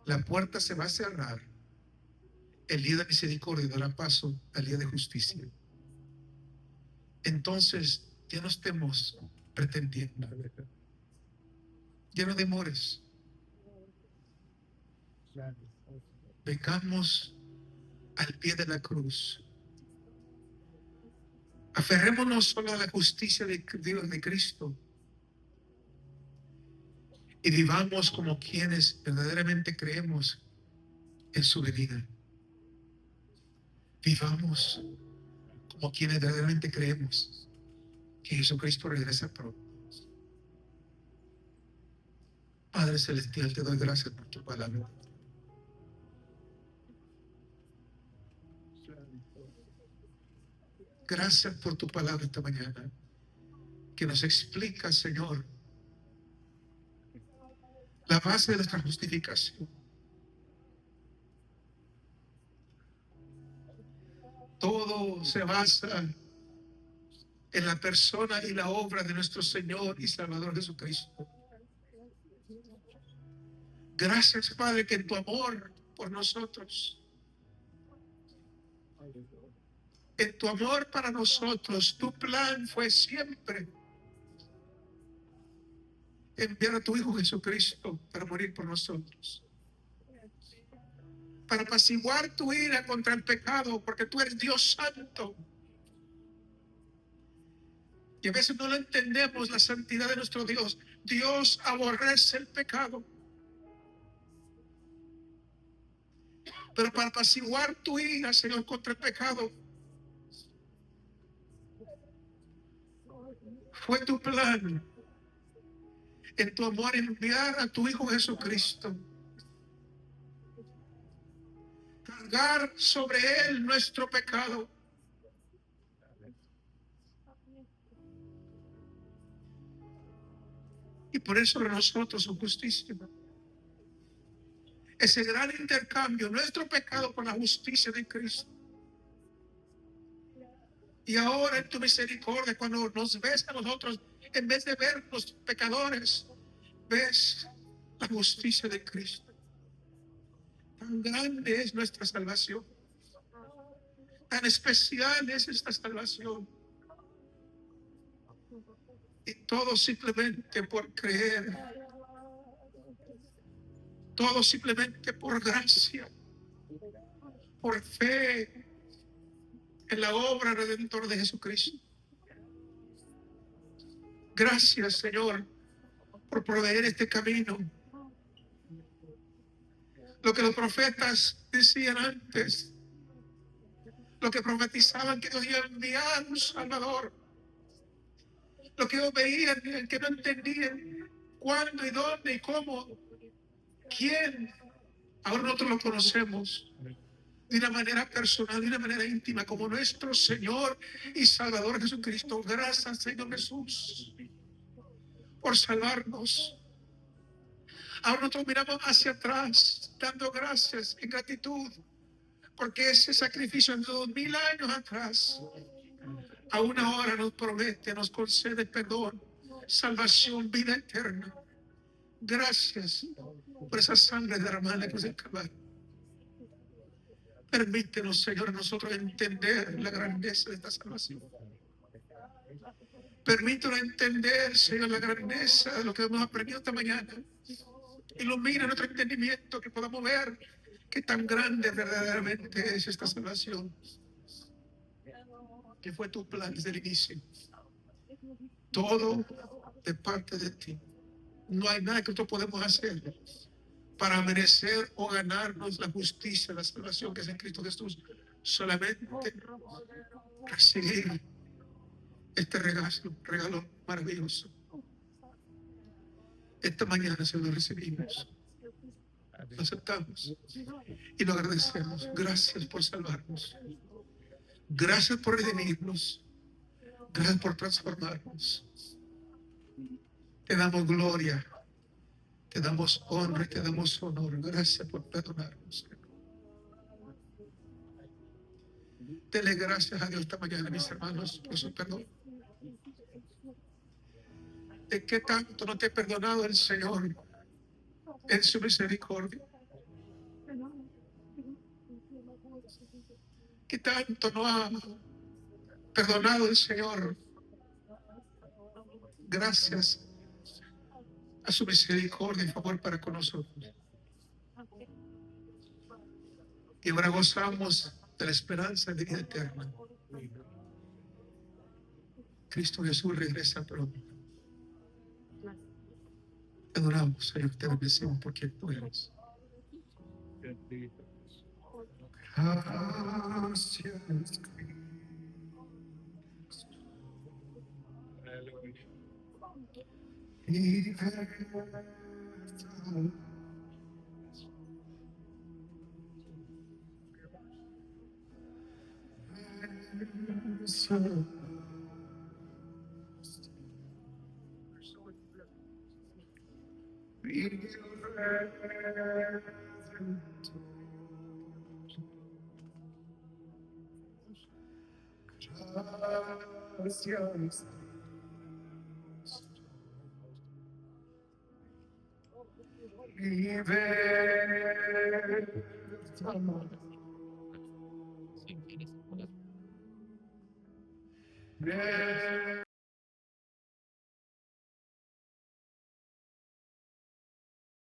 La puerta se va a cerrar. El día de misericordia dará paso al día de justicia. Entonces ya no estemos pretendiendo. Ya no demores. Vengamos al pie de la cruz. Aferrémonos solo a la justicia de Dios, de Cristo, y vivamos como quienes verdaderamente creemos en su venida. Vivamos como quienes verdaderamente creemos que Jesucristo regresa pronto. Padre Celestial, te doy gracias por tu palabra. Gracias por tu palabra esta mañana, que nos explica, Señor, la base de nuestra justificación. Todo se basa en la persona y la obra de nuestro Señor y Salvador Jesucristo. Gracias, Padre, que en tu amor por nosotros, en tu amor para nosotros, tu plan fue siempre enviar a tu Hijo Jesucristo para morir por nosotros, para apaciguar tu ira contra el pecado, porque tú eres Dios santo. Y a veces no lo entendemos, la santidad de nuestro Dios. Dios aborrece el pecado. Pero para apaciguar tu ira, Señor, contra el pecado, fue tu plan, en tu amor, enviar a tu Hijo Jesucristo, cargar sobre él nuestro pecado, y poner sobre nosotros su justicia. Ese gran intercambio, nuestro pecado por la justicia de Cristo. Y ahora en tu misericordia, cuando nos ves a nosotros, en vez de ver los pecadores, ves la justicia de Cristo. Tan grande es nuestra salvación. Tan especial es esta salvación. Y todo simplemente por creer. Todo simplemente por gracia. Por fe en la obra redentora de Jesucristo. Gracias, Señor, por proveer este camino. Lo que los profetas decían antes, lo que profetizaban que Dios iba a enviar un Salvador, lo que ellos veían, que no entendían cuándo y dónde y cómo, quién. Ahora nosotros lo conocemos de una manera personal, de una manera íntima, como nuestro Señor y Salvador Jesucristo. Gracias, Señor Jesús, por salvarnos. Ahora nosotros miramos hacia atrás, dando gracias en gratitud, porque ese sacrificio de 2000 años atrás, aún ahora nos promete, nos concede perdón, salvación, vida eterna. Gracias por esa sangre derramada en la cruz del Calvario. Permítenos, Señor, a nosotros entender la grandeza de esta salvación. Permítenos entender, Señor, la grandeza de lo que hemos aprendido esta mañana. Ilumina nuestro entendimiento, que podamos ver qué tan grande verdaderamente es esta salvación, que fue tu plan desde el inicio. Todo de parte de ti. No hay nada que nosotros podemos hacer para merecer o ganarnos la justicia, la salvación que es en Cristo Jesús. Solamente recibir este regalo maravilloso. Esta mañana se lo recibimos, lo aceptamos y lo agradecemos. Gracias por salvarnos. Gracias por redimirnos. Gracias por transformarnos. Te damos gloria, te damos honra y te damos honor. Gracias por perdonarnos. Dele gracias a Dios esta mañana, mis hermanos, por su perdón. ¿De qué tanto no te ha perdonado el Señor en su misericordia? ¿Qué tanto no ha perdonado el Señor? Gracias a su misericordia y favor para con nosotros. Y ahora gozamos de la esperanza de vida eterna. Cristo Jesús regresa pronto. Te adoramos, Señor, te bendecimos por quien tú eres. Gracias, gracias. Libertad.